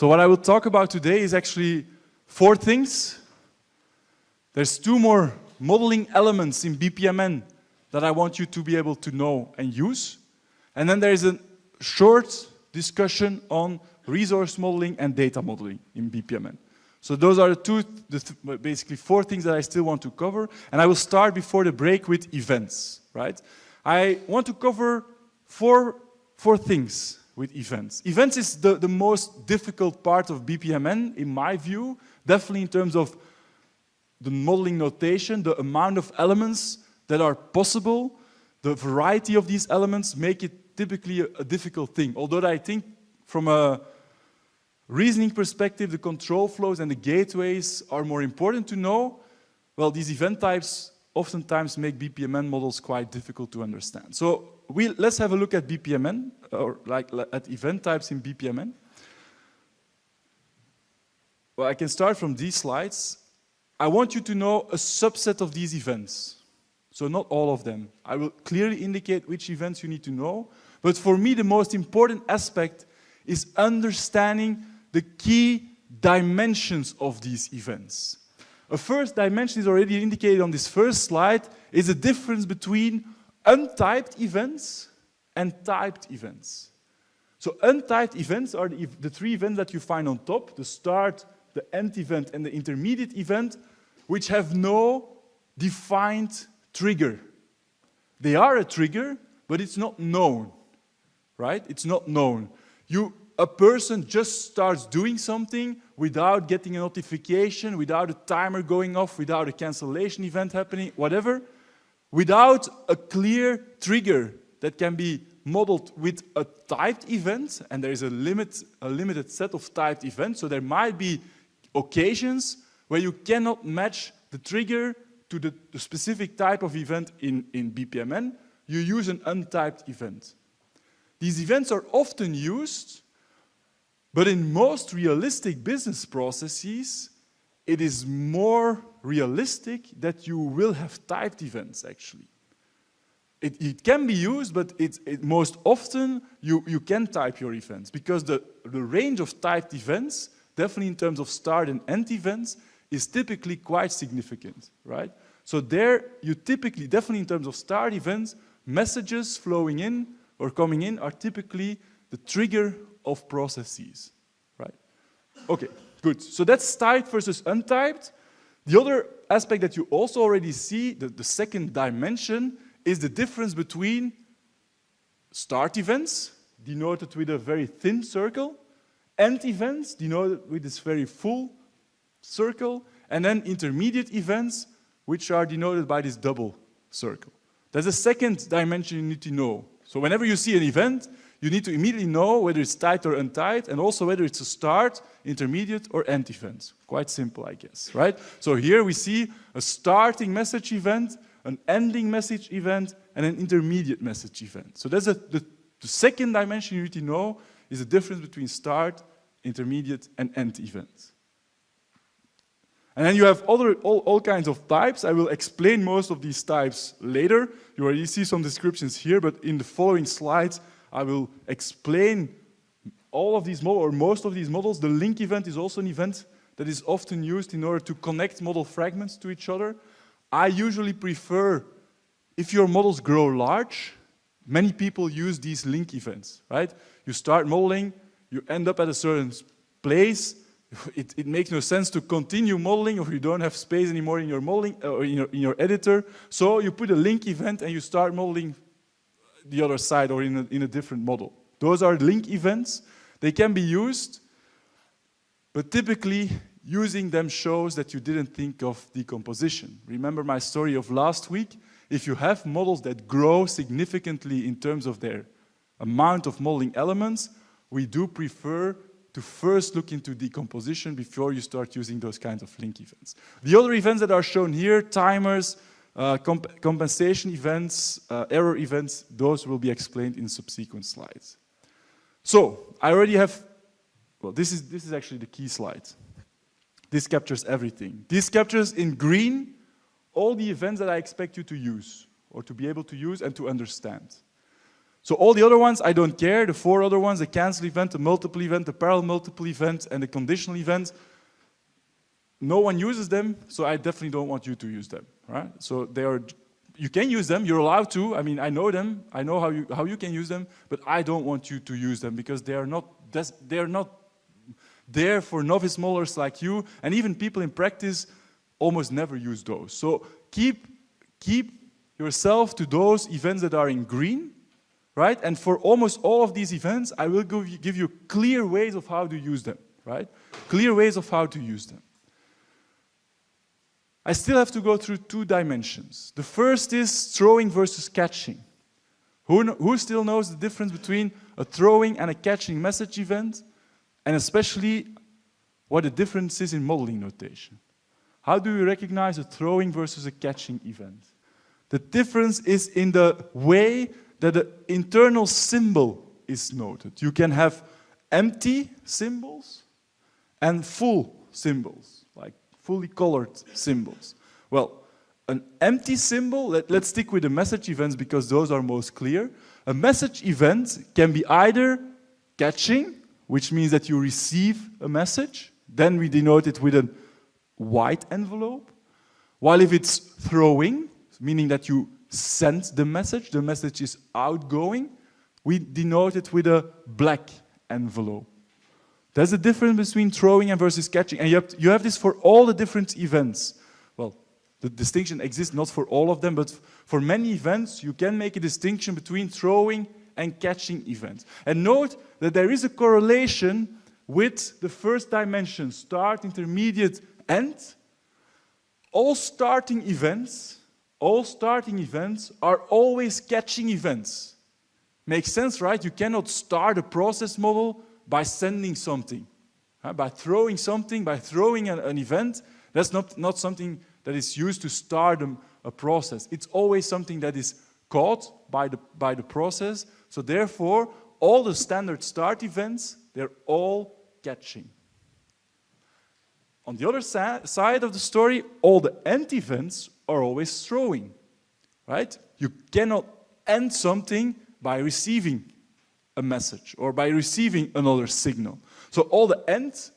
So what I will talk about today is actually 4 things. There's 2 more modeling elements in BPMN that I want you to be able to know and use. And then there is a short discussion on resource modeling and data modeling in BPMN. So those are basically 4 things that I still want to cover. And I will start before the break with events, right? I want to cover four things with events. Events is the most difficult part of BPMN, in my view, definitely in terms of the modeling notation, the amount of elements that are possible, the variety of these elements make it typically a difficult thing. Although I think from a reasoning perspective, the control flows and the gateways are more important to know. Well, these event types oftentimes make BPMN models quite difficult to understand. So let's have a look at BPMN, or at event types in BPMN. Well, I can start from these slides. I want you to know a subset of these events. So not all of them. I will clearly indicate which events you need to know. But for me, the most important aspect is understanding the key dimensions of these events. A first dimension is already indicated on this first slide, is the difference between untyped events and typed events. So untyped events are the 3 events that you find on top, the start, the end event, and the intermediate event, which have no defined trigger. They are a trigger, but it's not known, right? It's not known. A person just starts doing something without getting a notification, without a timer going off, without a cancellation event happening, whatever, without a clear trigger that can be modeled with a typed event, and there is a limited set of typed events, so there might be occasions where you cannot match the trigger to the specific type of event in BPMN. You use an untyped event. These events are often used, but in most realistic business processes, it is more realistic that you will have typed events, actually. It can be used, but most often you can type your events, because the range of typed events, definitely in terms of start and end events, is typically quite significant, right? So there, you typically, definitely in terms of start events, messages flowing in or coming in are typically the trigger of processes, right? Okay, good. So that's typed versus untyped. The other aspect that you also already see, the second dimension, is the difference between start events, denoted with a very thin circle, end events, denoted with this very full circle, and then intermediate events, which are denoted by this double circle. There's a second dimension you need to know. So whenever you see an event, you need to immediately know whether it's typed or untyped, and also whether it's a start, intermediate, or end event. Quite simple, I guess, right? So here we see a starting message event, an ending message event, and an intermediate message event. So that's the second dimension you need to know is the difference between start, intermediate, and end events. And then you have all kinds of types. I will explain most of these types later. You already see some descriptions here, but in the following slides, I will explain all of these models, or most of these models. The link event is also an event that is often used in order to connect model fragments to each other. I usually prefer, if your models grow large, many people use these link events, right? You start modeling, you end up at a certain place. It makes no sense to continue modeling if you don't have space anymore in your modeling or in your editor. So you put a link event and you start modeling the other side or in a different model. Those are link events. They can be used, but typically using them shows that you didn't think of decomposition. Remember my story of last week? If you have models that grow significantly in terms of their amount of modeling elements, we do prefer to first look into decomposition before you start using those kinds of link events. The other events that are shown here, timers, compensation events, error events, those will be explained in subsequent slides. So, I already have, well, this is actually the key slide. This captures everything. This captures in green all the events that I expect you to use, or to be able to use and to understand. So all the other ones, I don't care. The 4 other ones, the cancel event, the multiple event, the parallel multiple event, and the conditional event, no one uses them, so I definitely don't want you to use them, right? So they are, you can use them, you're allowed to. I mean, I know them, I know how you can use them, but I don't want you to use them because they are not there for novice modelers like you, and even people in practice almost never use those. So keep yourself to those events that are in green, right? And for almost all of these events, I will give you clear ways of how to use them, right? Clear ways of how to use them. I still have to go through 2 dimensions. The first is throwing versus catching. Who still knows the difference between a throwing and a catching message event? And especially what the difference is in modeling notation. How do we recognize a throwing versus a catching event? The difference is in the way that the internal symbol is noted. You can have empty symbols and full symbols, like fully colored symbols. Well, an empty symbol, let's stick with the message events because those are most clear. A message event can be either catching, which means that you receive a message, then we denote it with a white envelope. While if it's throwing, meaning that you send the message is outgoing, we denote it with a black envelope. There's a difference between throwing and versus catching, and you have this for all the different events. Well, the distinction exists not for all of them, but for many events, you can make a distinction between throwing and catching events. And note that there is a correlation with the first dimension, start, intermediate, end. All starting events are always catching events. Makes sense, right? You cannot start a process model by sending something. By throwing something, by throwing an event, that's not something that is used to start a process. It's always something that is caught by the process. So therefore, all the standard start events, they're all catching. On the other side of the story, all the end events are always throwing, right? You cannot end something by receiving a message or by receiving another signal. So all the end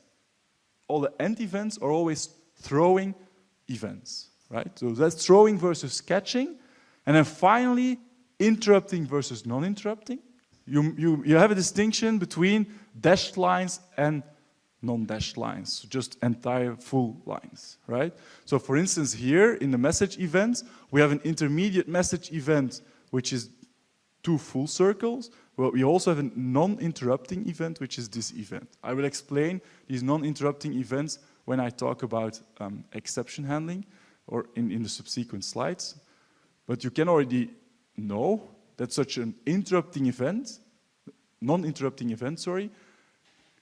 events are always throwing events, right? So that's throwing versus catching. And then finally, interrupting versus non-interrupting. You have a distinction between dashed lines and non-dashed lines, just entire full lines, right? So for instance, here in the message event, we have an intermediate message event, which is 2 full circles. Well, we also have a non-interrupting event, which is this event. I will explain these non-interrupting events when I talk about exception handling or in the subsequent slides. But you can already know that such an non-interrupting event,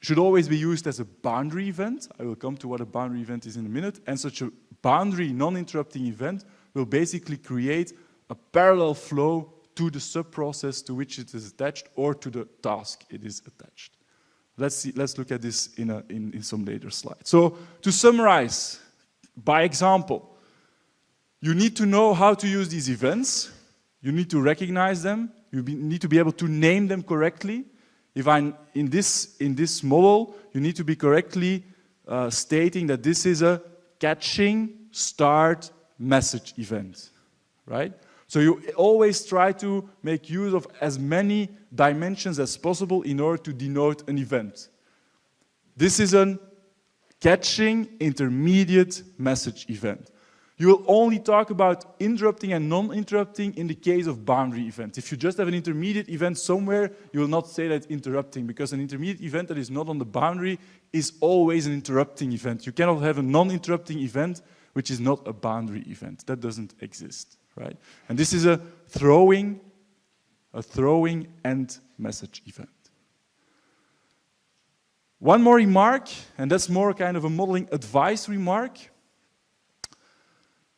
should always be used as a boundary event. I will come to what a boundary event is in a minute. And such a boundary non-interrupting event will basically create a parallel flow to the sub-process to which it is attached or to the task it is attached. Let's look at this in some later slides. So to summarize, by example, you need to know how to use these events. You need to recognize them. You need to be able to name them correctly. If I'm in this model, you need to be correctly stating that this is a catching start message event, right? So you always try to make use of as many dimensions as possible in order to denote an event. This is a catching intermediate message event. You will only talk about interrupting and non-interrupting in the case of boundary events. If you just have an intermediate event somewhere, you will not say that it's interrupting, because an intermediate event that is not on the boundary is always an interrupting event. You cannot have a non-interrupting event which is not a boundary event. That doesn't exist, right? And this is a throwing end message event. One more remark, and that's more kind of a modeling advice remark,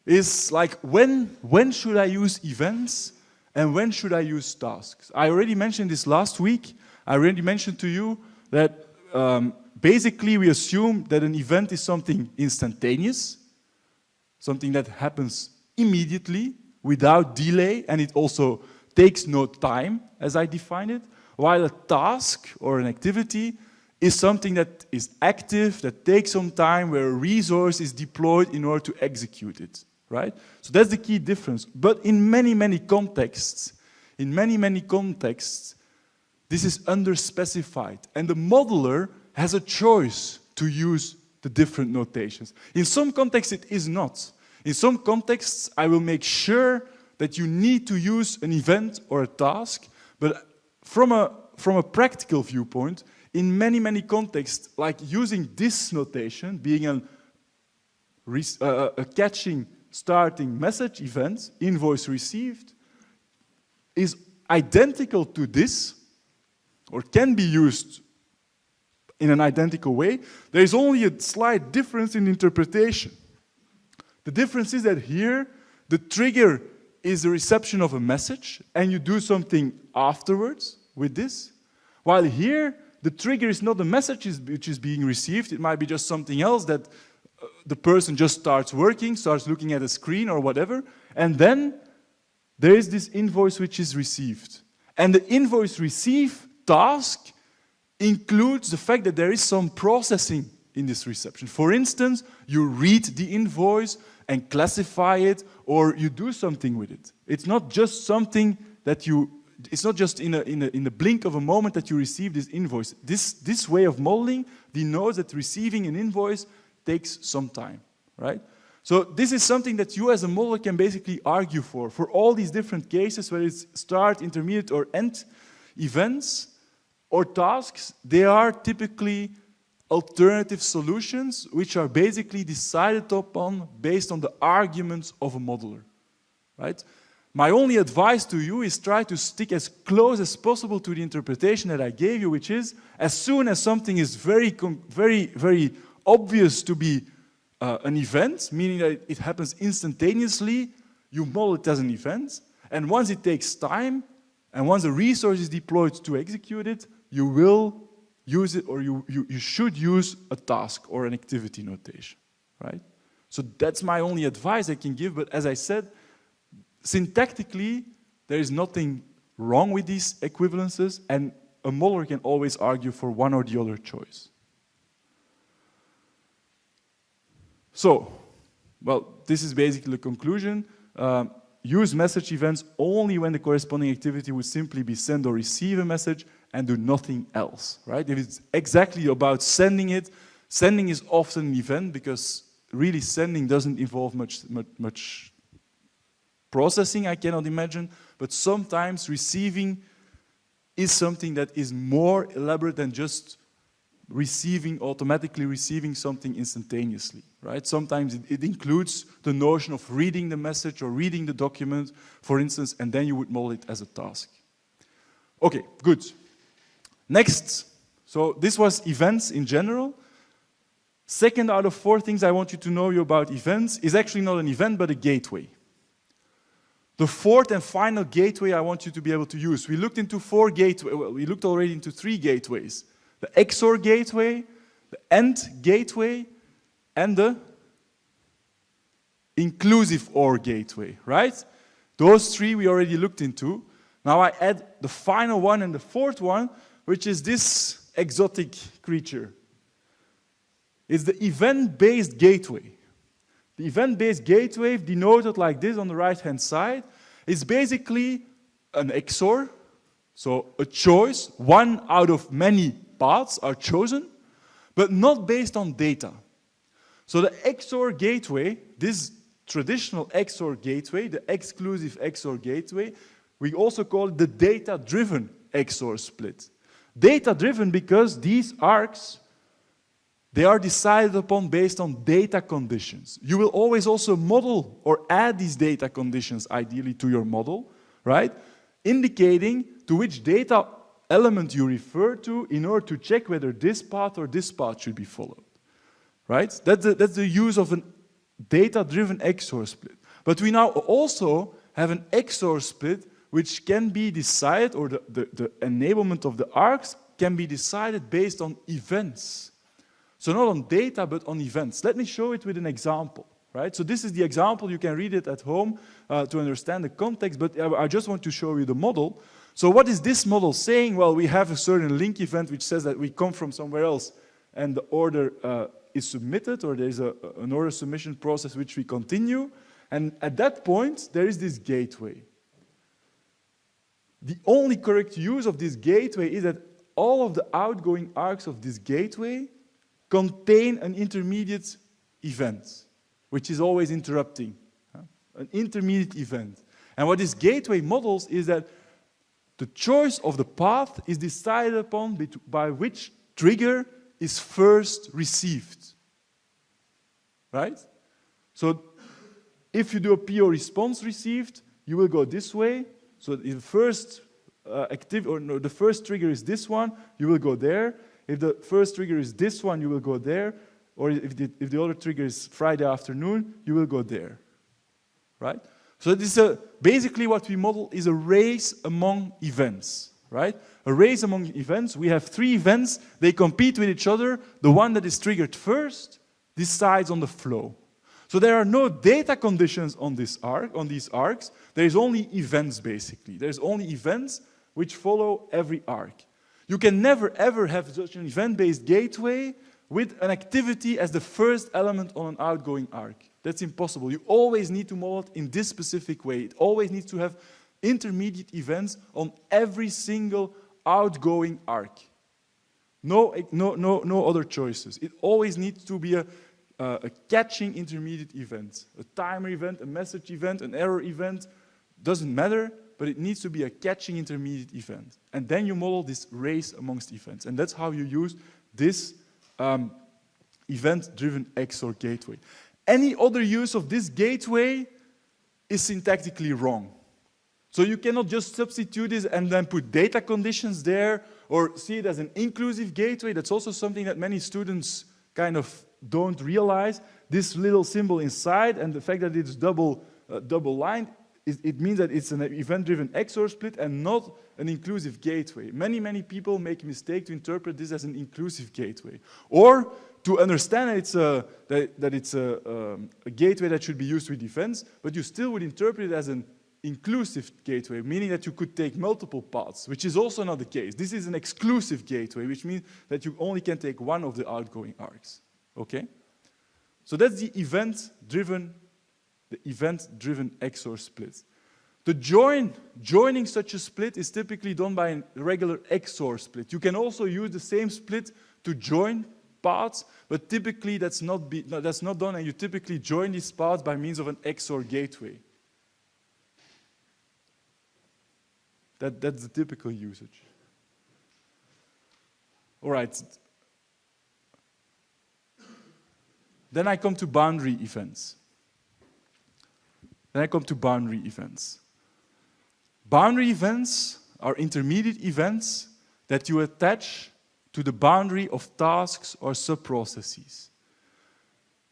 is like when should I use events and when should I use tasks? I already mentioned this last week. I already mentioned to you that basically we assume that an event is something instantaneous, something that happens immediately without delay, and it also takes no time, as I define it, while a task or an activity is something that is active, that takes some time, where a resource is deployed in order to execute it, right? So that's the key difference. But in many, many contexts, this is underspecified, and the modeler has a choice to use the different notations. In some contexts, it is not. In some contexts, I will make sure that you need to use an event or a task, but from a practical viewpoint, in many, many contexts, like using this notation, being a catching, starting message event, invoice received, is identical to this, or can be used in an identical way. There is only a slight difference in interpretation. The difference is that here, the trigger is the reception of a message, and you do something afterwards with this, while here, the trigger is not the message which is being received. It might be just something else that the person just starts working, starts looking at a screen or whatever, and then there is this invoice which is received. And the invoice receive task includes the fact that there is some processing in this reception. For instance, you read the invoice and classify it, or you do something with it. It's not just something that it's not just in a blink of a moment that you receive this invoice. This way of modeling denotes that receiving an invoice takes some time, right? So this is something that you as a modeler can basically argue for all these different cases, whether it's start, intermediate, or end events or tasks. They are typically alternative solutions which are basically decided upon based on the arguments of a modeler, right? My only advice to you is try to stick as close as possible to the interpretation that I gave you, which is, as soon as something is very, very obvious to be an event, meaning that it happens instantaneously, you model it as an event. And once it takes time, and once a resource is deployed to execute it, you will use it, or you should use a task or an activity notation, right? So that's my only advice I can give, but as I said, syntactically, there is nothing wrong with these equivalences, and a modeler can always argue for one or the other choice. So, well, this is basically the conclusion. Use message events only when the corresponding activity would simply be send or receive a message and do nothing else, right? If it's exactly about sending it, sending is often an event because really sending doesn't involve much processing, I cannot imagine, but sometimes receiving is something that is more elaborate than just automatically receiving something instantaneously, right? Sometimes it includes the notion of reading the message or reading the document, for instance, and then you would model it as a task. Okay, good. Next, so this was events in general. Second out of 4 things I want you to know about events is actually not an event, but a gateway. The fourth and final gateway I want you to be able to use. We looked into 4 gateways. Well, we looked already into 3 gateways. The XOR gateway, the AND gateway, and the inclusive OR gateway, right? Those 3 we already looked into. Now I add the final one and the 4th one, which is this exotic creature. It's the event-based gateway. The event-based gateway, denoted like this on the right-hand side, is basically an XOR, so a choice. One out of many paths are chosen, but not based on data. So the XOR gateway, this traditional XOR gateway, the exclusive XOR gateway, we also call it the data-driven XOR split. Data-driven because these arcs, they are decided upon based on data conditions. You will always also model or add these data conditions, ideally, to your model, right? Indicating to which data element you refer to in order to check whether this path or this path should be followed, right? That's the use of a data-driven XOR split. But we now also have an XOR split which can be decided, or the enablement of the arcs can be decided based on events. So not on data, but on events. Let me show it with an example. right? So this is the example. You can read it at home to understand the context, but I just want to show you the model. So what is this model saying? Well, we have a certain link event which says that we come from somewhere else and the order is submitted, or there's an order submission process which we continue. And at that point, there is this gateway. The only correct use of this gateway is that all of the outgoing arcs of this gateway contain an intermediate event, which is always interrupting, an intermediate event. And what this gateway models is that the choice of the path is decided upon by which trigger is first received, right? So if you do a PO response received, you will go this way. So if the first the first trigger is this one, you will go there. If the first trigger is this one, you will go there. Or if the other trigger is Friday afternoon, you will go there, right? So this is basically what we model is a race among events, right? A race among events. We have 3 events. They compete with each other. The one that is triggered first decides on the flow. So there are no data conditions on this arc, on these arcs. There is only events, basically. There's only events which follow every arc. You can never, ever have such an event-based gateway with an activity as the first element on an outgoing arc. That's impossible. You always need to model it in this specific way. It always needs to have intermediate events on every single outgoing arc. No other choices. It always needs to be a catching intermediate event. A timer event, a message event, an error event, doesn't matter, but it needs to be a catching intermediate event. And then you model this race amongst events. And that's how you use this event-driven XOR gateway. Any other use of this gateway is syntactically wrong. So you cannot just substitute this and then put data conditions there or see it as an inclusive gateway. That's also something that many students kind of don't realize. This little symbol inside and the fact that it's double-lined, it means that it's an event-driven XOR split and not an inclusive gateway. Many people make a mistake to interpret this as an inclusive gateway. Or to understand that it's a gateway that should be used with events, but you still would interpret it as an inclusive gateway, meaning that you could take multiple paths, which is also not the case. This is an exclusive gateway, which means that you only can take one of the outgoing arcs. Okay? So that's the event-driven XOR split. The joining such a split is typically done by a regular XOR split. You can also use the same split to join paths, but typically that's not done, and you typically join these paths by means of an XOR gateway. That's the typical usage. All right. Then I come to boundary events. Boundary events are intermediate events that you attach to the boundary of tasks or sub-processes.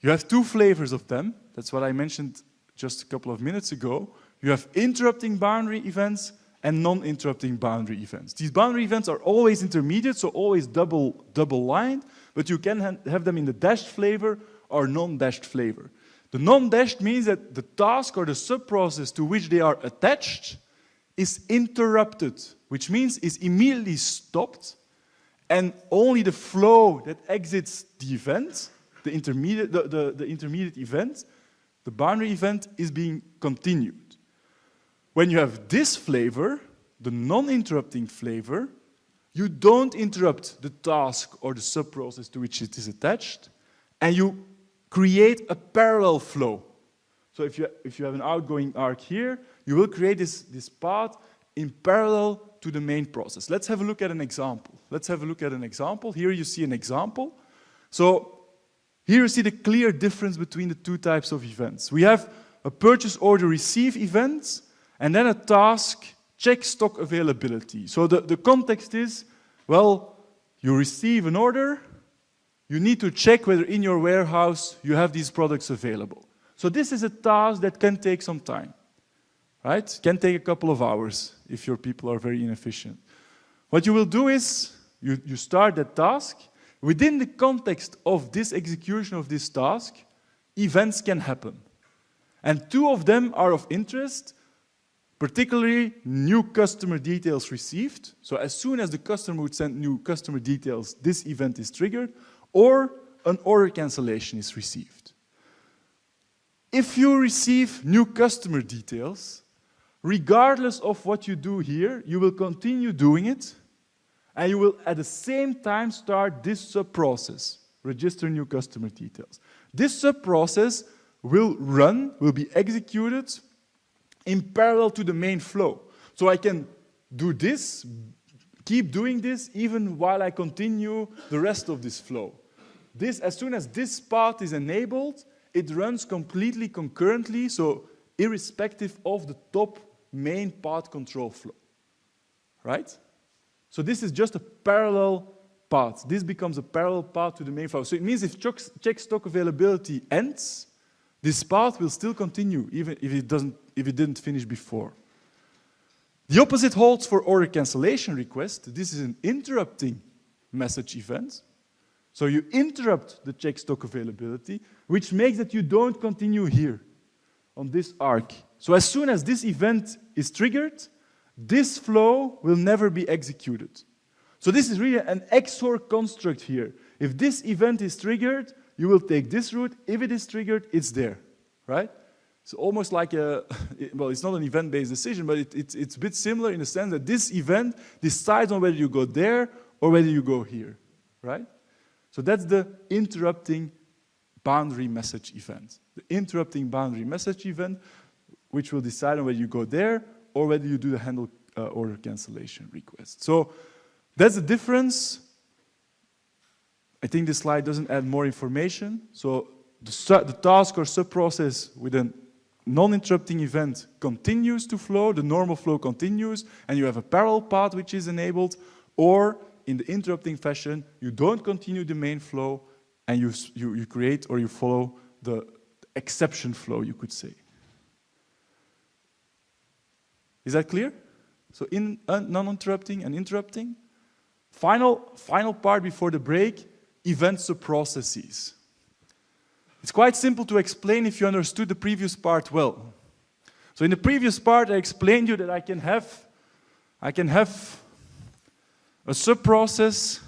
You have 2 flavors of them. That's what I mentioned just a couple of minutes ago. You have interrupting boundary events and non-interrupting boundary events. These boundary events are always intermediate, so always double-lined, but you can have them in the dashed flavor or non-dashed flavor. The non-dashed means that the task or the sub-process to which they are attached is interrupted, which means is immediately stopped, and only the flow that exits the event, the intermediate event, the boundary event, is being continued. When you have this flavor, the non-interrupting flavor, you don't interrupt the task or the sub-process to which it is attached, and you create a parallel flow. So if you have an outgoing arc here, you will create this path in parallel to the main process. Let's have a look at an example. Here you see an example. So here you see the clear difference between the 2 types of events. We have a purchase order receive event, and then a task check stock availability. So the context is, well, you receive an order, you need to check whether in your warehouse you have these products available. So this is a task that can take some time, right? Can take a couple of hours if your people are very inefficient. What you will do is you start that task. Within the context of this execution of this task, events can happen. And 2 of them are of interest, particularly new customer details received. So as soon as the customer would send new customer details, this event is triggered, or an order cancellation is received. If you receive new customer details, regardless of what you do here, you will continue doing it, and you will at the same time start this sub-process, register new customer details. This sub-process will be executed in parallel to the main flow. So I can do this, keep doing this, even while I continue the rest of this flow. As soon as this path is enabled, it runs completely concurrently, so irrespective of the top main path control flow, right? So this is just a parallel path. This becomes a parallel path to the main flow. So it means if check stock availability ends, this path will still continue, even if it didn't finish before. The opposite holds for order cancellation request. This is an interrupting message event. So you interrupt the check stock availability, which makes that you don't continue here on this arc. So as soon as this event is triggered, this flow will never be executed. So this is really an XOR construct here. If this event is triggered, you will take this route. If it is triggered, it's there, right? It's almost like well, it's not an event-based decision, but it's a bit similar in the sense that this event decides on whether you go there or whether you go here, right? So that's the interrupting boundary message event. The interrupting boundary message event, which will decide on whether you go there or whether you do the handle order cancellation request. So that's the difference. I think this slide doesn't add more information. So the task or sub-process with a non-interrupting event continues to flow, the normal flow continues, and you have a parallel path which is enabled, or in the interrupting fashion, you don't continue the main flow, and you create or you follow the exception flow, you could say. Is that clear? So in non-interrupting and interrupting. Final part before the break, event sub-processes. It's quite simple to explain if you understood the previous part well. So in the previous part, I explained you that I can have a sub-process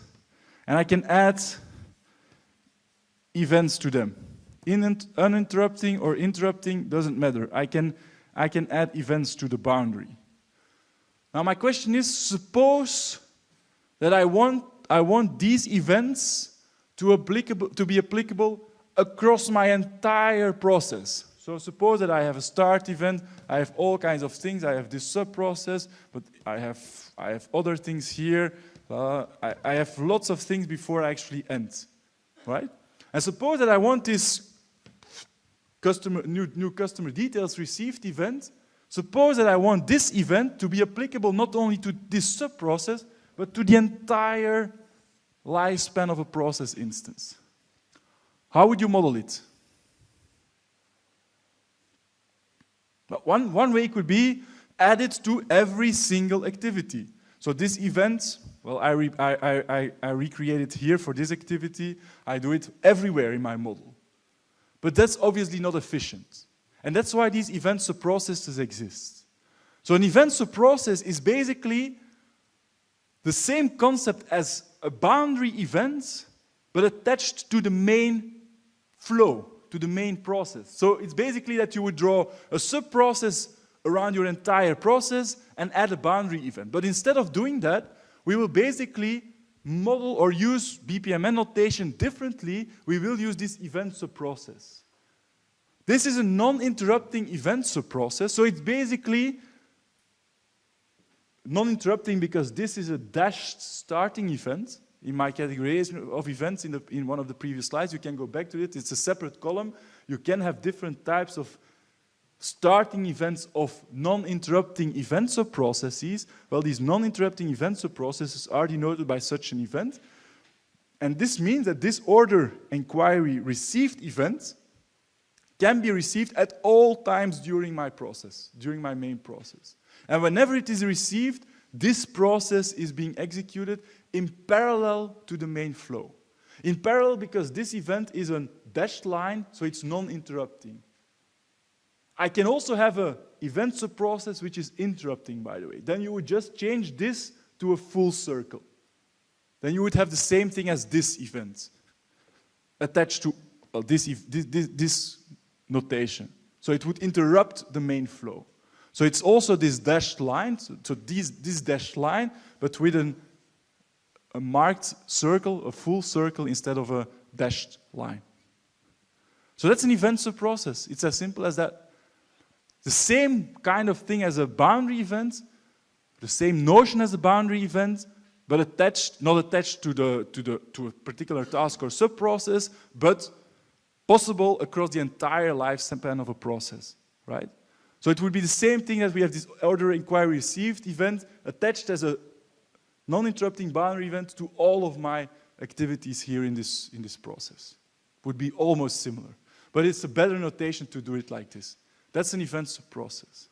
and I can add events to them. Uninterrupting or interrupting doesn't matter. I can add events to the boundary. Now my question is, suppose that I want these events to be applicable across my entire process. So suppose that I have a start event, I have all kinds of things, I have this sub-process, but I have other things here, I have lots of things before I actually end, right? And suppose that I want this new customer details received event. Suppose that I want this event to be applicable not only to this sub-process, but to the entire lifespan of a process instance. How would you model it? One way could be add it to every single activity. So this event, well, I recreate it here for this activity. I do it everywhere in my model. But that's obviously not efficient. And that's why these event sub-processes exist. So an event sub-process is basically the same concept as a boundary event, but attached to the main flow, to the main process. So it's basically that you would draw a sub-process around your entire process and add a boundary event. But instead of doing that, we will basically model or use BPMN notation differently. We will use this event sub-process. This is a non-interrupting event sub-process, so it's basically non-interrupting because this is a dashed starting event. In my categorization of events in one of the previous slides, you can go back to it. It's a separate column. You can have different types of starting events of non-interrupting event sub-processes. Well, these non-interrupting event sub-processes are denoted by such an event. And this means that this order inquiry received event can be received at all times during my process, during my main process. And whenever it is received, this process is being executed in parallel to the main flow. In parallel because this event is a dashed line, so it's non-interrupting. I can also have an event subprocess which is interrupting, by the way. Then you would just change this to a full circle. Then you would have the same thing as this event attached to this notation. So it would interrupt the main flow. So it's also this dashed line, so this dashed line, but with a marked circle, a full circle, instead of a dashed line. So that's an event subprocess. It's as simple as that. The same kind of thing as a boundary event, the same notion as a boundary event, but not attached to a particular task or subprocess, but possible across the entire lifespan of a process, right? So it would be the same thing as we have this order inquiry received event attached as a non-interrupting boundary event to all of my activities here in this process. Would be almost similar. But it's a better notation to do it like this. That's an event subprocess.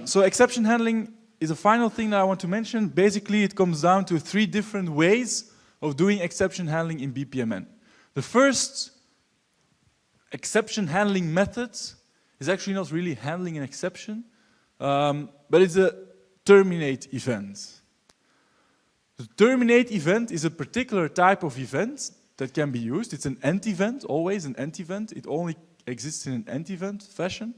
So exception handling is a final thing that I want to mention. Basically, it comes down to 3 different ways of doing exception handling in BPMN. The first exception handling method is actually not really handling an exception, but it's a terminate event. The terminate event is a particular type of event that can be used. It's an end event, always an end event. It only exists in an end event fashion,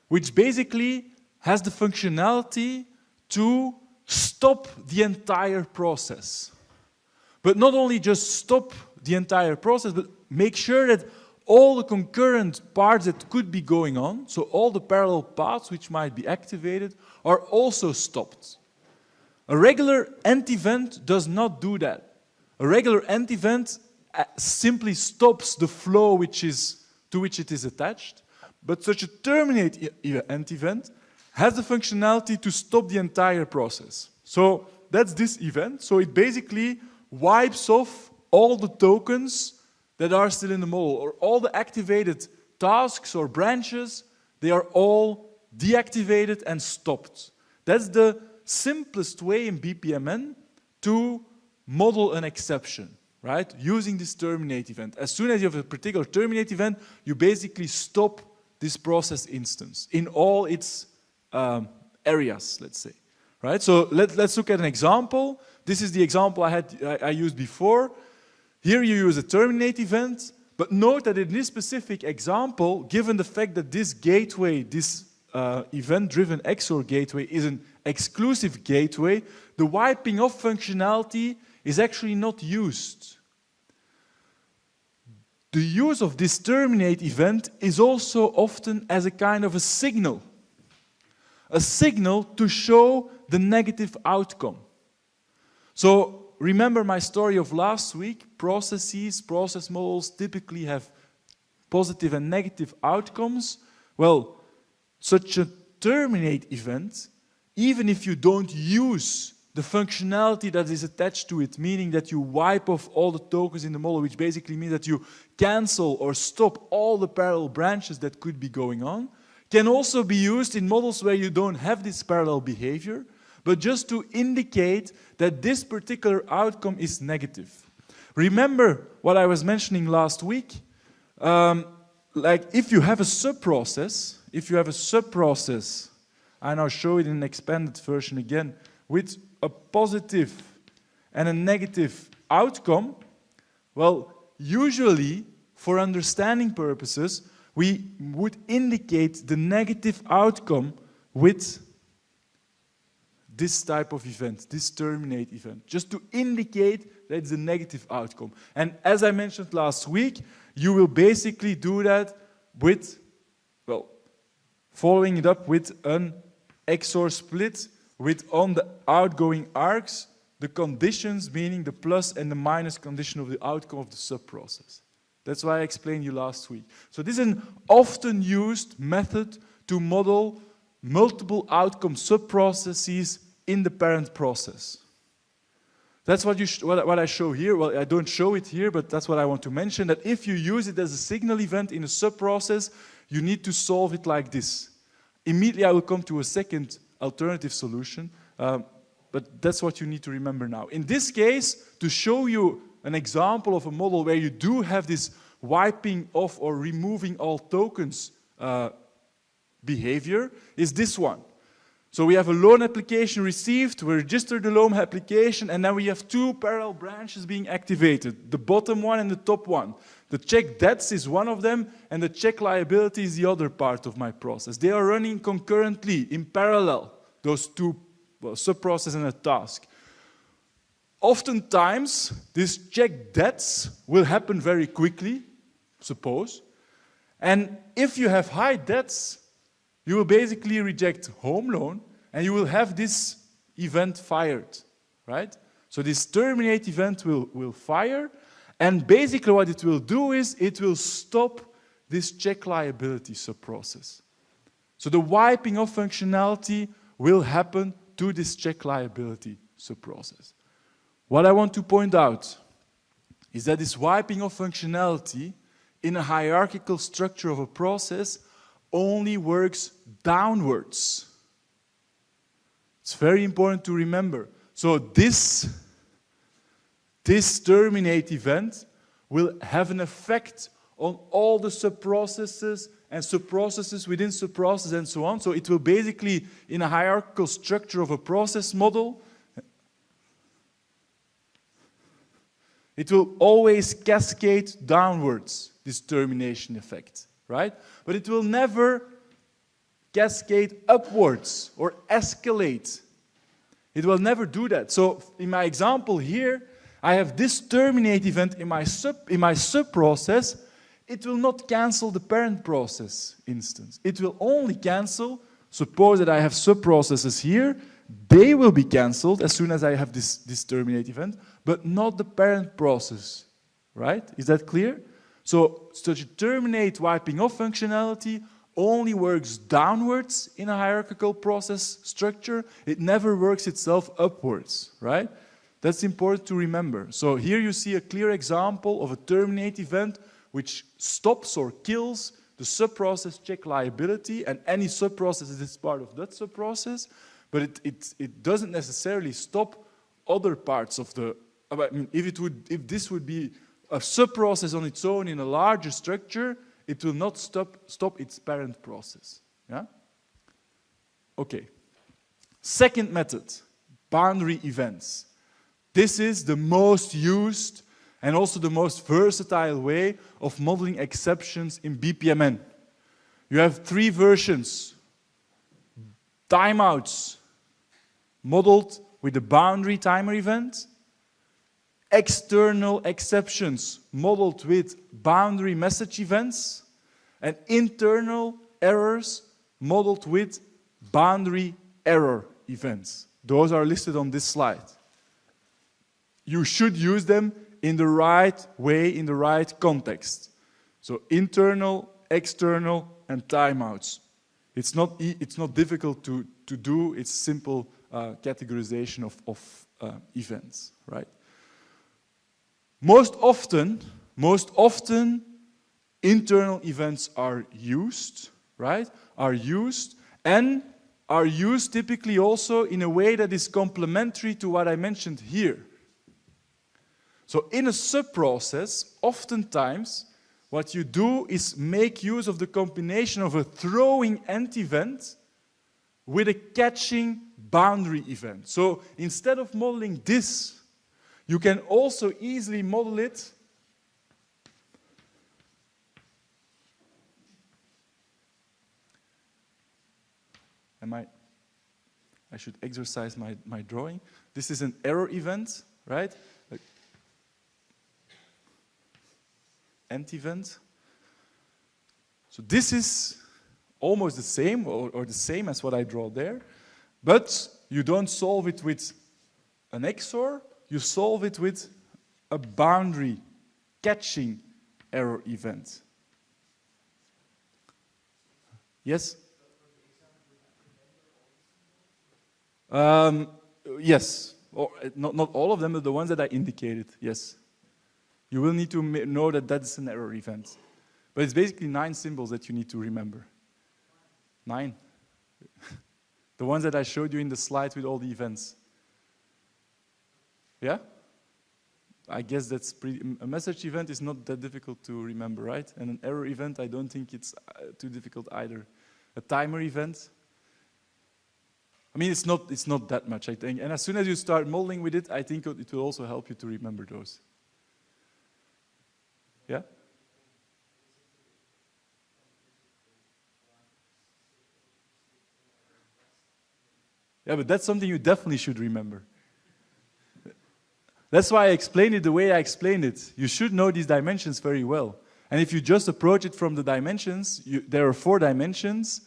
which basically has the functionality to stop the entire process. But not only just stop the entire process, but make sure that all the concurrent parts that could be going on, so all the parallel paths which might be activated, are also stopped. A regular end event does not do that. A regular end event simply stops the flow to which it is attached, but such a terminate end event has the functionality to stop the entire process. So that's this event. So it basically wipes off all the tokens that are still in the model, or all the activated tasks or branches, they are all deactivated and stopped. That's the simplest way in BPMN to model an exception, right? Using this terminate event. As soon as you have a particular terminate event, you basically stop this process instance in all its areas, let's say, right? So let's look at an example. This is the example I used before. Here you use a terminate event, but note that in this specific example, given the fact that this gateway, this event-driven XOR gateway is an exclusive gateway, the wiping off functionality is actually not used. The use of this terminate event is also often as a kind of a signal to show the negative outcome. So remember my story of last week, process models typically have positive and negative outcomes. Well, such a terminate event, even if you don't use the functionality that is attached to it, meaning that you wipe off all the tokens in the model, which basically means that you cancel or stop all the parallel branches that could be going on, can also be used in models where you don't have this parallel behavior, but just to indicate that this particular outcome is negative. Remember what I was mentioning last week? Like if you have a subprocess, I now show it in an expanded version again, with a positive and a negative outcome, well, usually, for understanding purposes, we would indicate the negative outcome with this type of event, this terminate event, just to indicate that it's a negative outcome. And as I mentioned last week, you will basically do that with, well, following it up with an XOR split with on the outgoing arcs the conditions, meaning the plus and the minus condition of the outcome of the subprocess. That's why I explained you last week. So this is an often used method to model multiple outcome subprocesses in the parent process. That's what I show here. Well, I don't show it here, but that's what I want to mention, that if you use it as a signal event in a subprocess, you need to solve it like this. Immediately I will come to a second alternative solution, but that's what you need to remember now. In this case, to show you an example of a model where you do have this wiping off or removing all tokens behavior is this one. So we have a loan application received, we register the loan application, and then we have two parallel branches being activated, the bottom one and the top one. The check debts is one of them, and the check liability is the other part of my process. They are running concurrently, in parallel, those two sub-process and a task. Oftentimes, this check debts will happen very quickly, suppose, and if you have high debts, you will basically reject home loan, and you will have this event fired, right? So this terminate event will fire, and basically what it will do is it will stop this check liability subprocess. So the wiping off functionality will happen to this check liability subprocess. What I want to point out is that this wiping off functionality in a hierarchical structure of a process only works downwards. It's very important to remember. So this terminate event will have an effect on all the sub-processes and sub-processes within sub-processes and so on. So it will basically, in a hierarchical structure of a process model, it will always cascade downwards, this termination effect, right? But it will never cascade upwards or escalate. It will never do that. So in my example here, I have this terminate event in my sub-process. It will not cancel the parent process instance. It will only cancel, suppose that I have sub-processes here, they will be cancelled as soon as I have this terminate event, but not the parent process, right? Is that clear? So such a terminate wiping off functionality only works downwards in a hierarchical process structure. It never works itself upwards, right? That's important to remember. So here you see a clear example of a terminate event which stops or kills the sub-process check liability, and any sub-process is part of that sub-process, but it doesn't necessarily stop other parts of the... I mean, if this would be a sub-process on its own in a larger structure, it will not stop its parent process. Yeah? Okay. Second method, boundary events. This is the most used and also the most versatile way of modeling exceptions in BPMN. You have three versions. Timeouts, modeled with the boundary timer event. External exceptions, modeled with boundary message events. And internal errors, modeled with boundary error events. Those are listed on this slide. You should use them in the right way, in the right context. So internal, external, and timeouts. It's not difficult to do. It's simple categorization of events, right? Most often, internal events are used, right? Are used typically also in a way that is complementary to what I mentioned here. So in a sub-process, oftentimes, what you do is make use of the combination of a throwing end event with a catching boundary event. So instead of modeling this, you can also easily model it I should exercise my drawing. This is an error event, right? End event. So this is almost the same or the same as what I draw there, but you don't solve it with an XOR, you solve it with a boundary catching error event. Yes? Yes. Or, not all of them, but the ones that I indicated, yes. You will need to know that that's an error event. But it's basically 9 symbols that you need to remember. 9. The ones that I showed you in the slide with all the events. Yeah? I guess that's a message event is not that difficult to remember, right? And an error event, I don't think it's too difficult either. A timer event, I mean, it's not that much, I think. And as soon as you start modeling with it, I think it will also help you to remember those. Yeah? Yeah, but that's something you definitely should remember. That's why I explained it the way I explained it. You should know these dimensions very well. And if you just approach it from the dimensions, there are 4 dimensions.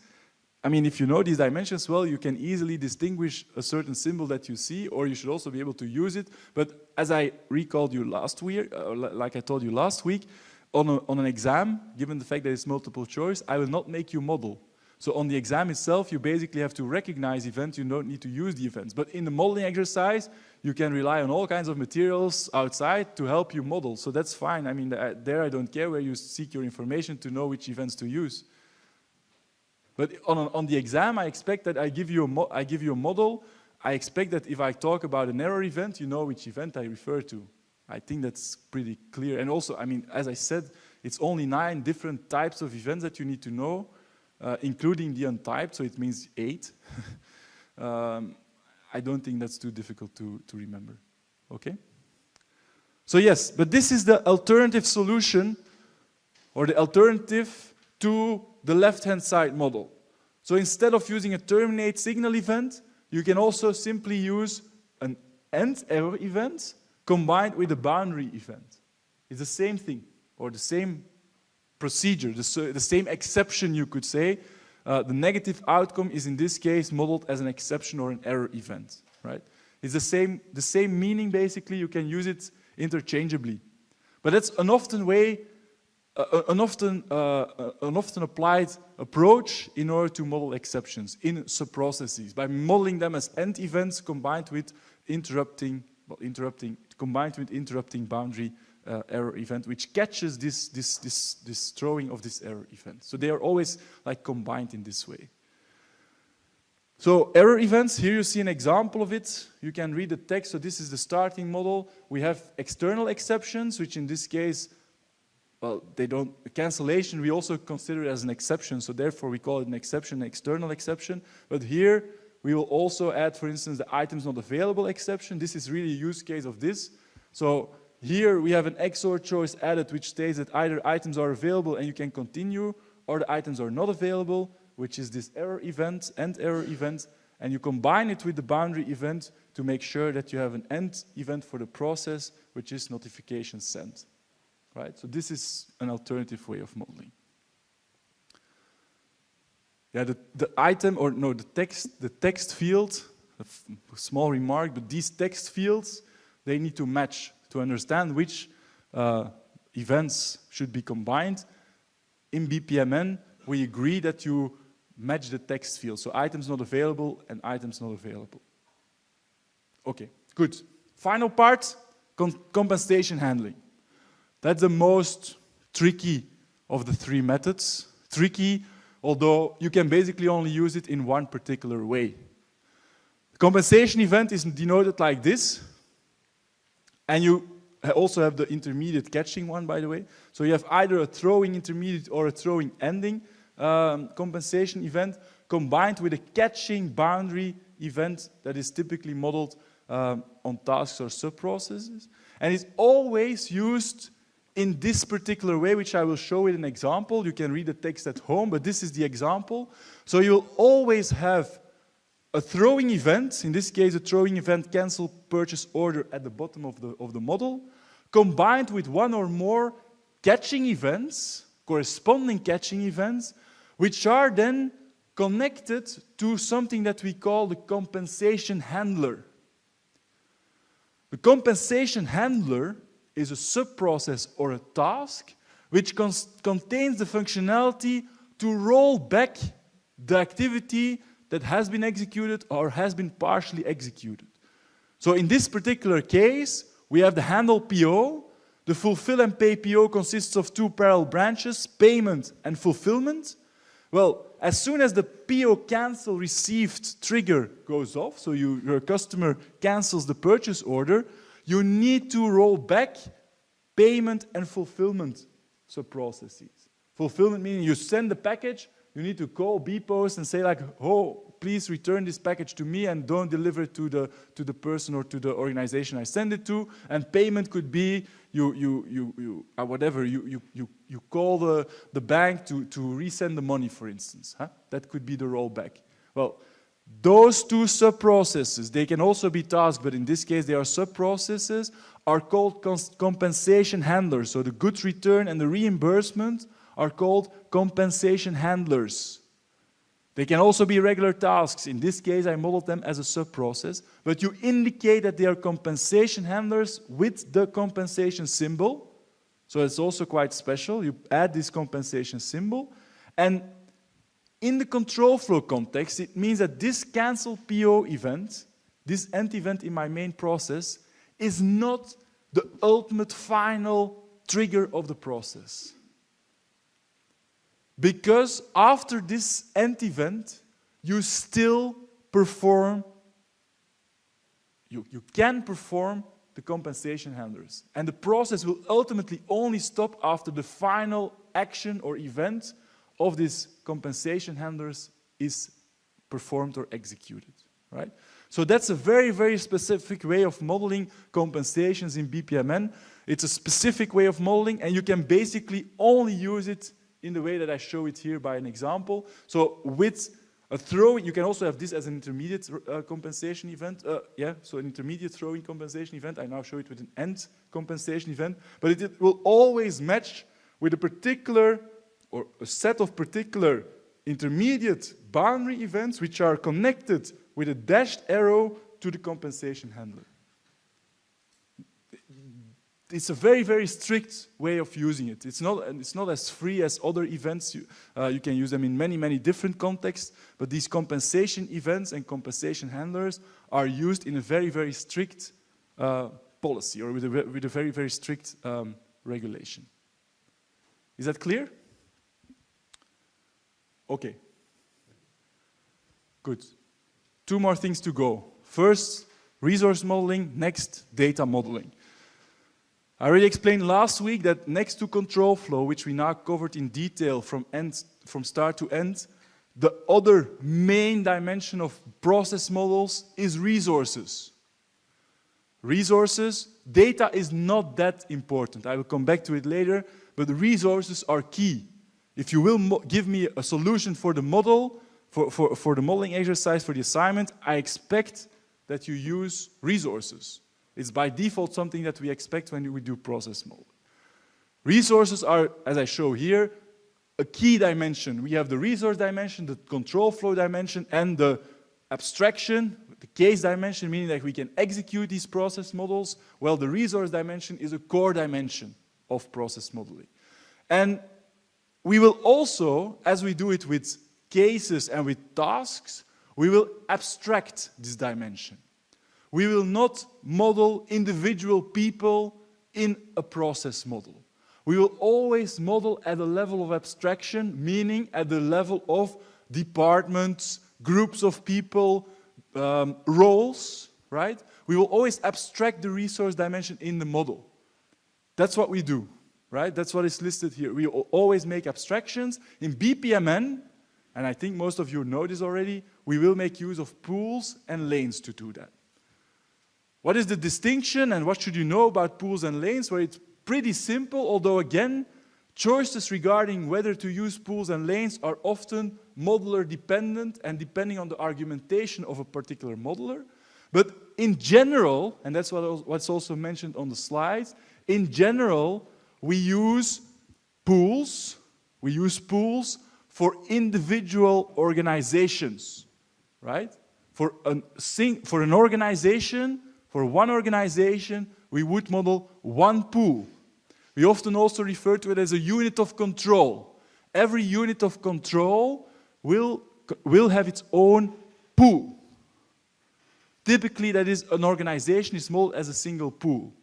I mean, if you know these dimensions well, you can easily distinguish a certain symbol that you see, or you should also be able to use it. But as I recalled you last week, like I told you last week, on an exam, given the fact that it's multiple choice, I will not make you model. So on the exam itself, you basically have to recognize events, you don't need to use the events. But in the modeling exercise, you can rely on all kinds of materials outside to help you model. So that's fine. I mean, there I don't care where you seek your information to know which events to use. But on the exam, I expect that I give you a model. I expect that if I talk about an error event, you know which event I refer to. I think that's pretty clear. And also, I mean, as I said, it's only 9 different types of events that you need to know, including the untyped, so it means 8. I don't think that's too difficult to remember. Okay? So yes, but this is the alternative solution, or the alternative to the left-hand side model. So instead of using a terminate signal event, you can also simply use an end error event combined with a boundary event. It's the same thing, or the same procedure, the same exception, you could say. The negative outcome is in this case modeled as an exception or an error event, right? It's the same meaning basically. You can use it interchangeably, but that's an often applied approach in order to model exceptions in subprocesses by modeling them as end events combined with interrupting boundary error event, which catches this throwing of this error event. So they are always like combined in this way. So error events, here you see an example of it. You can read the text. So this is the starting model. We have external exceptions, which in this case, well, cancellation we also consider it as an exception. So therefore we call it an exception, an external exception. But here we will also add, for instance, the items not available exception. This is really a use case of this. So here we have an XOR choice added, which states that either items are available and you can continue, or the items are not available, which is this error event, end error event, and you combine it with the boundary event to make sure that you have an end event for the process, which is notification sent. Right? So this is an alternative way of modeling. Yeah, the text field, a small remark, but these text fields, they need to match to understand which events should be combined. In BPMN, we agree that you match the text field. So items not available and items not available. Okay, good. Final part, compensation handling. That's the most tricky of the 3 methods. Tricky, although you can basically only use it in one particular way. The compensation event is denoted like this. And you also have the intermediate catching one, by the way. So you have either a throwing intermediate or a throwing ending compensation event combined with a catching boundary event that is typically modeled on tasks or subprocesses. And it's always used in this particular way, which I will show with an example. You can read the text at home, but this is the example. So you'll always have a throwing event, in this case a throwing event cancel purchase order at the bottom of the model, combined with one or more catching events, corresponding catching events, which are then connected to something that we call the compensation handler. The compensation handler is a subprocess or a task which contains the functionality to roll back the activity that has been executed or has been partially executed. So in this particular case, we have the handle PO. The fulfill and pay PO consists of 2 parallel branches, payment and fulfillment. Well, as soon as the PO cancel received trigger goes off, so your customer cancels the purchase order, you need to roll back payment and fulfillment sub-processes. Fulfillment meaning you send the package, you need to call bpost and say like, oh, please return this package to me and don't deliver it to the person or to the organization I send it to. And payment could be you call the bank to resend the money, for instance. Huh? That could be the rollback. Well, those two sub-processes, they can also be tasks, but in this case they are sub-processes, are called compensation handlers. So the goods return and the reimbursement are called compensation handlers. They can also be regular tasks. In this case, I modeled them as a sub-process, but you indicate that they are compensation handlers with the compensation symbol. So it's also quite special. You add this compensation symbol. And in the control flow context, it means that this cancel PO event, this end event in my main process, is not the ultimate final trigger of the process. Because after this end event, you still perform, you can perform the compensation handlers. And the process will ultimately only stop after the final action or event of these compensation handlers is performed or executed, right? So that's a very, very specific way of modeling compensations in BPMN. It's a specific way of modeling, and you can basically only use it in the way that I show it here by an example. So with a throwing, you can also have this as an intermediate compensation event. So an intermediate throwing compensation event. I now show it with an end compensation event. But it will always match with a particular, or a set of particular intermediate boundary events which are connected with a dashed arrow to the compensation handler. It's a very, very strict way of using it. It's not as free as other events. You can use them in many, many different contexts, but these compensation events and compensation handlers are used in a very, very strict policy, or with a very, very strict regulation. Is that clear? Okay. Good. Two more things to go. First, resource modeling. Next, data modeling. I already explained last week that next to control flow, which we now covered in detail from start to end, the other main dimension of process models is resources. Resources, data is not that important. I will come back to it later, but the resources are key. If you will give me a solution for the model, for the modeling exercise, for the assignment, I expect that you use resources. It's by default something that we expect when we do process modeling. Resources are, as I show here, a key dimension. We have the resource dimension, the control flow dimension, and the abstraction, the case dimension, meaning that we can execute these process models. Well, the resource dimension is a core dimension of process modeling. And we will also, as we do it with cases and with tasks, we will abstract this dimension. We will not model individual people in a process model. We will always model at a level of abstraction, meaning at the level of departments, groups of people, roles, right? We will always abstract the resource dimension in the model. That's what we do, right? That's what is listed here. We will always make abstractions. In BPMN, and I think most of you know this already, we will make use of pools and lanes to do that. What is the distinction and what should you know about pools and lanes? Well, it's pretty simple, although again, choices regarding whether to use pools and lanes are often modeler dependent and depending on the argumentation of a particular modeler. But in general, and that's what's also mentioned on the slides, in general, we use pools for individual organizations, right? For an organization, for one organization, we would model one pool. We often also refer to it as a unit of control. Every unit of control will have its own pool. Typically, that is, an organization is modeled as a single pool.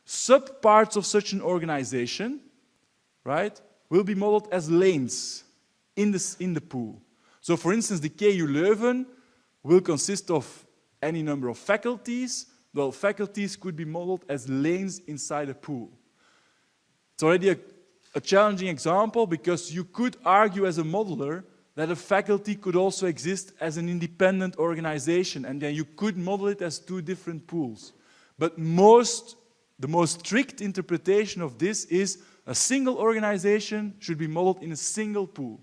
Subparts of such an organization, right, will be modeled as lanes in the pool. So, for instance, the KU Leuven will consist of any number of faculties, Well, faculties could be modeled as lanes inside a pool. It's already a challenging example because you could argue as a modeler that a faculty could also exist as an independent organization, and then you could model it as two different pools. But the most strict interpretation of this is a single organization should be modeled in a single pool.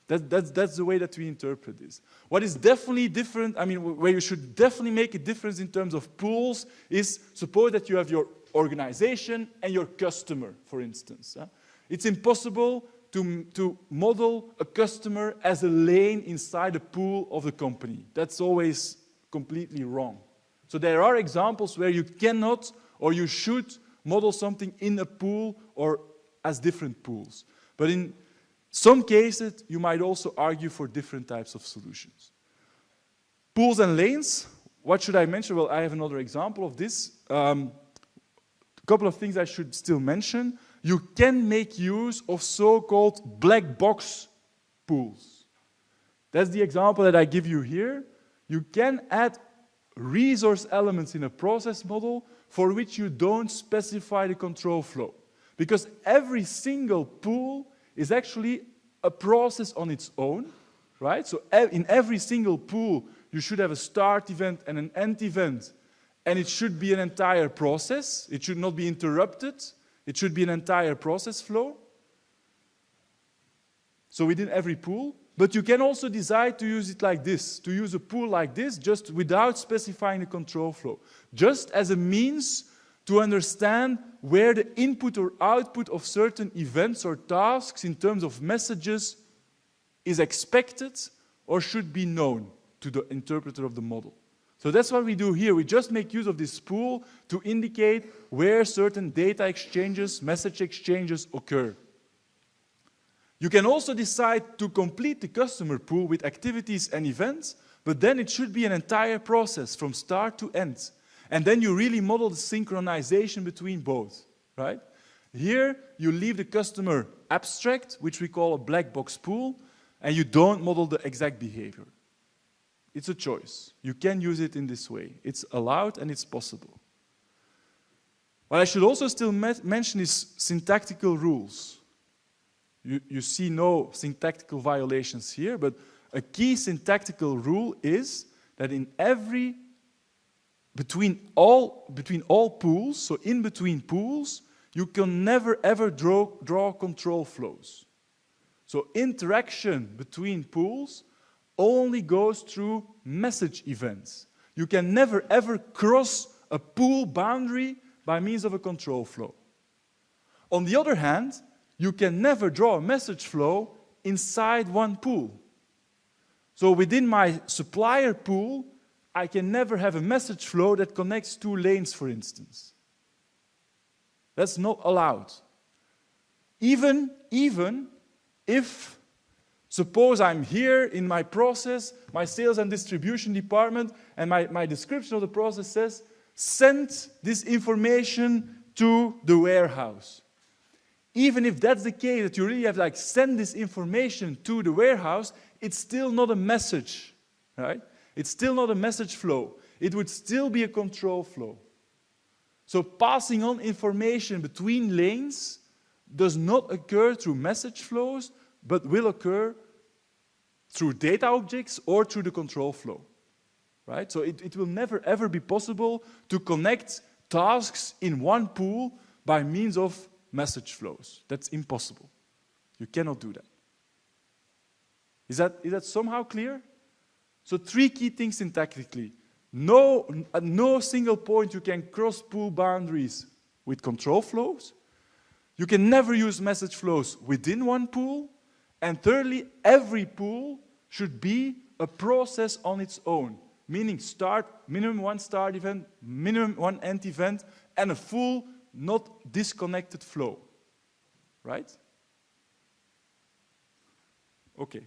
That's the way that we interpret this. What is definitely different, I mean, where you should definitely make a difference in terms of pools is suppose that you have your organization and your customer, for instance. It's impossible to model a customer as a lane inside the pool of the company. That's always completely wrong. So there are examples where you cannot or you should model something in a pool or as different pools. But in some cases, you might also argue for different types of solutions. Pools and lanes, what should I mention? Well, I have another example of this. A couple of things I should still mention. You can make use of so-called black box pools. That's the example that I give you here. You can add resource elements in a process model for which you don't specify the control flow. Because every single pool is actually a process on its own, right? So in every single pool, you should have a start event and an end event, and it should be an entire process. It should not be interrupted. It should be an entire process flow. So within every pool. But you can also decide to use it like this, to use a pool like this, just without specifying the control flow, just as a means to understand where the input or output of certain events or tasks in terms of messages is expected or should be known to the interpreter of the model. So that's what we do here. We just make use of this pool to indicate where certain data exchanges, message exchanges occur. You can also decide to complete the customer pool with activities and events, but then it should be an entire process from start to end. And then you really model the synchronization between both, right? Here, you leave the customer abstract, which we call a black box pool, and you don't model the exact behavior. It's a choice. You can use it in this way. It's allowed and it's possible. What I should also still mention is syntactical rules. You see no syntactical violations here, but a key syntactical rule is that between all pools, so in between pools, you can never ever draw control flows. So interaction between pools only goes through message events. You can never ever cross a pool boundary by means of a control flow. On the other hand, you can never draw a message flow inside one pool. So within my supplier pool, I can never have a message flow that connects two lanes, for instance. That's not allowed. Even if, suppose I'm here in my process, my sales and distribution department, and my description of the process says, send this information to the warehouse. Even if that's the case, that you really have like send this information to the warehouse, it's still not a message, right? It's still not a message flow. It would still be a control flow. So passing on information between lanes does not occur through message flows, but will occur through data objects or through the control flow, right? So it will never ever be possible to connect tasks in one pool by means of message flows. That's impossible. You cannot do that. Is that somehow clear? So three key things syntactically. At no single point you can cross pool boundaries with control flows. You can never use message flows within one pool. And thirdly, every pool should be a process on its own, meaning minimum one start event, minimum one end event, and a full not disconnected flow, right? Okay.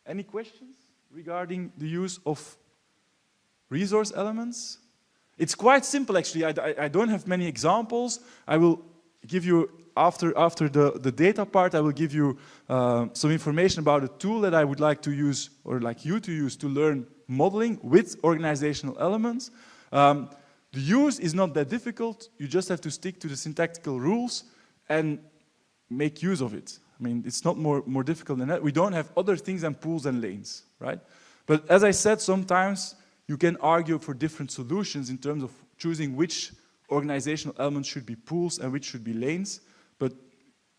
Any questions regarding the use of resource elements? It's quite simple, actually. I don't have many examples. I will give you, after the data part, I will give you some information about a tool that I would like to use, or like you to use, to learn modeling with organizational elements. The use is not that difficult. You just have to stick to the syntactical rules and make use of it. I mean, it's not more difficult than that. We don't have other things than pools and lanes, right? But as I said, sometimes you can argue for different solutions in terms of choosing which organizational elements should be pools and which should be lanes. But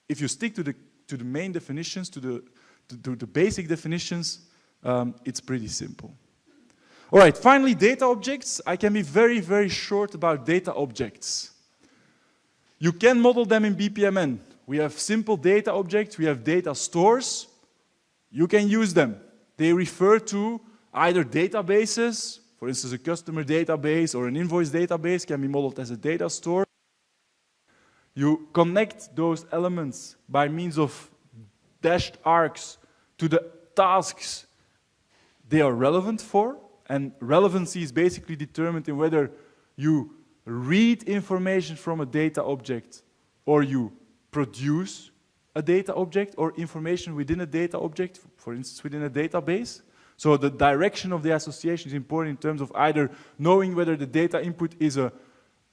if you stick to the main definitions, to the basic definitions, it's pretty simple. All right, finally, data objects. I can be very, very short about data objects. You can model them in BPMN. We have simple data objects, we have data stores. You can use them. They refer to either databases, for instance, a customer database or an invoice database can be modeled as a data store. You connect those elements by means of dashed arcs to the tasks they are relevant for. And relevancy is basically determined in whether you read information from a data object or you produce a data object or information within a data object, for instance, within a database. So the direction of the association is important in terms of either knowing whether the data input is an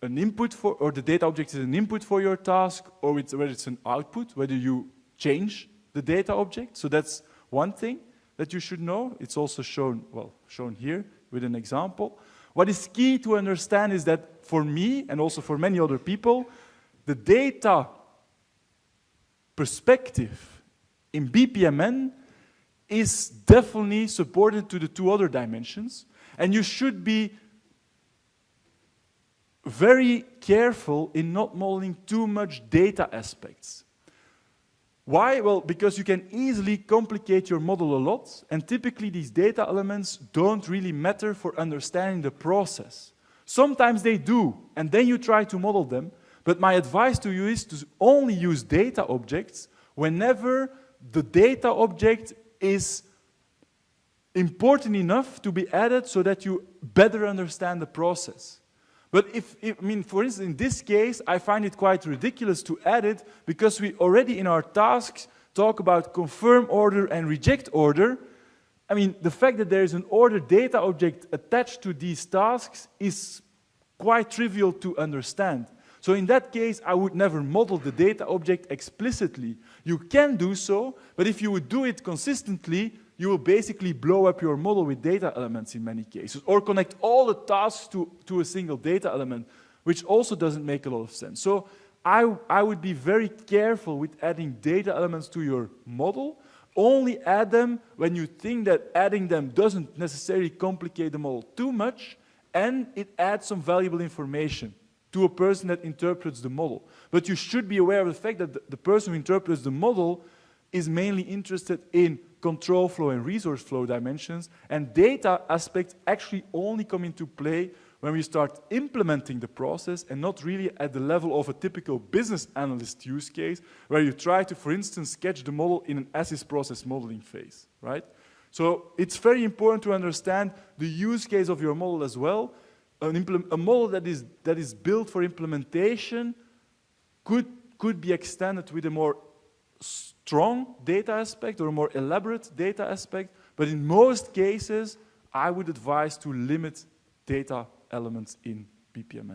input for, or the data object is an input for your task, or whether it's an output, whether you change the data object. So that's one thing that you should know. It's also shown here with an example. What is key to understand is that for me, and also for many other people, the data perspective in BPMN is definitely subordinate to the two other dimensions, and you should be very careful in not modeling too much data aspects. Why? Well, because you can easily complicate your model a lot, and typically these data elements don't really matter for understanding the process. Sometimes they do, and then you try to model them, but my advice to you is to only use data objects whenever the data object is important enough to be added so that you better understand the process. But for instance, in this case, I find it quite ridiculous to add it because we already in our tasks talk about confirm order and reject order. I mean, the fact that there is an order data object attached to these tasks is quite trivial to understand. So in that case, I would never model the data object explicitly. You can do so, but if you would do it consistently, you will basically blow up your model with data elements in many cases, or connect all the tasks to a single data element, which also doesn't make a lot of sense. So I would be very careful with adding data elements to your model. Only add them when you think that adding them doesn't necessarily complicate the model too much, and it adds some valuable information to a person that interprets the model. But you should be aware of the fact that the person who interprets the model is mainly interested in control flow and resource flow dimensions, and data aspects actually only come into play when we start implementing the process and not really at the level of a typical business analyst use case where you try to, for instance, sketch the model in an as-is process modeling phase, right? So it's very important to understand the use case of your model as well. A model that is built for implementation could be extended with a more strong data aspect or a more elaborate data aspect, but in most cases, I would advise to limit data elements in BPMN.